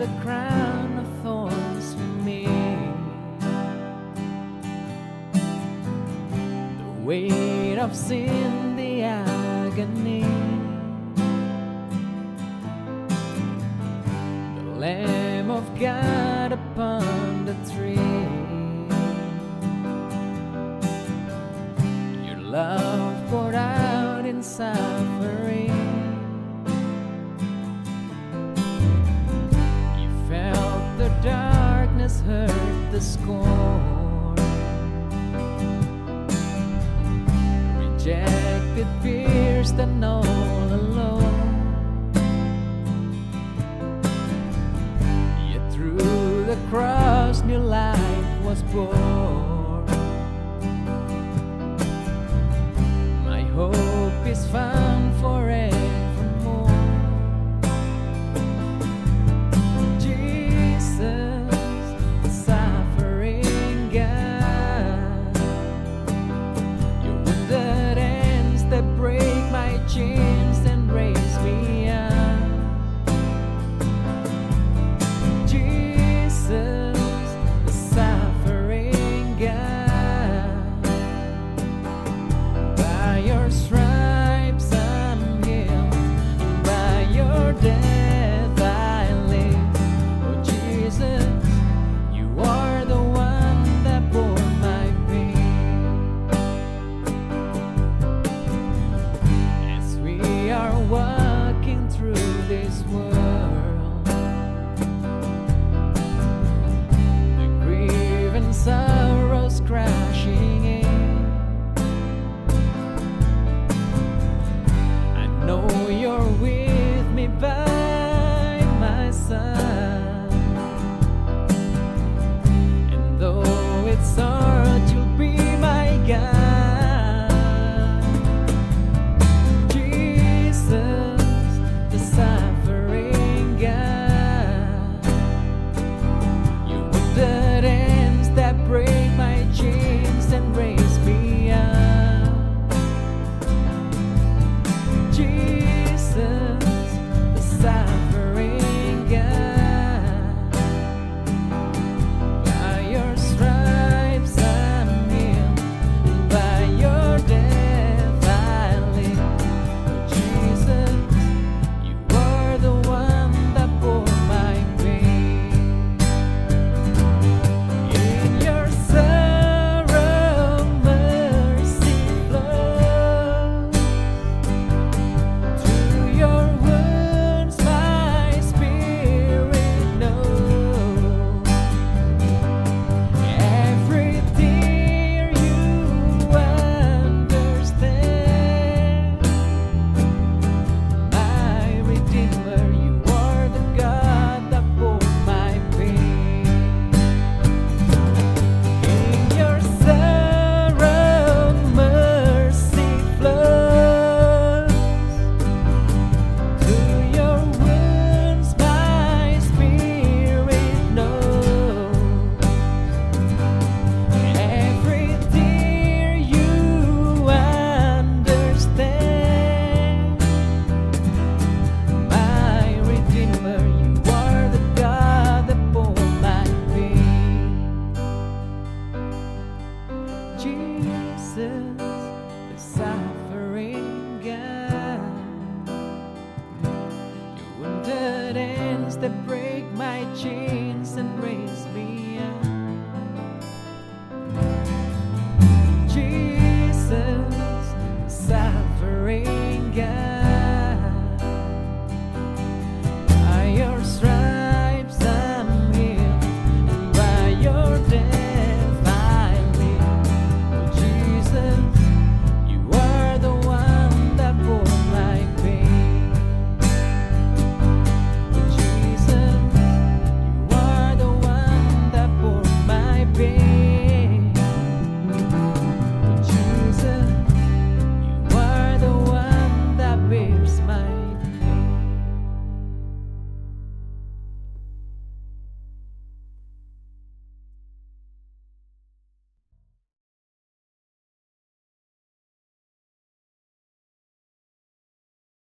the crown of thorns for me. The weight of sin, the agony, the Lamb of God upon the tree. Your love poured out in suffering. You felt the darkness, hurt the scorn, rejected, pierced, and all alone. Yet through the cross new life was born. My hope is found forevermore. Jesus, the suffering God, your wounded hands that break my chains and raise me up. Jesus, the suffering God, by your stripes I'm healed, by your death I live. Oh Jesus, you are the one that bore my pain. As we are walking through this world, the grief and sorrows crashing in, I know you're with me by my side. And though it's hard, you'll be my guide. Jesus, the suffering God, your wounded hands that break my chains and raise me up. Jesus, the suffering God, by your stripes I'm healed, and by your death I live. Jesus, you are the one that bore my pain. In your sorrow, mercy flows. Through your wounds, my spirit knows. Every tear you understand. My Redeemer, you are the God that bore my pain. In your sorrow, mercy flows. Through your wounds, my spirit knows. Every tear you understand. My Redeemer, you are the God that bore my pain. Jesus, the suffering God, your wounded hands that break my chains and raise me up. Jesus, the suffering God.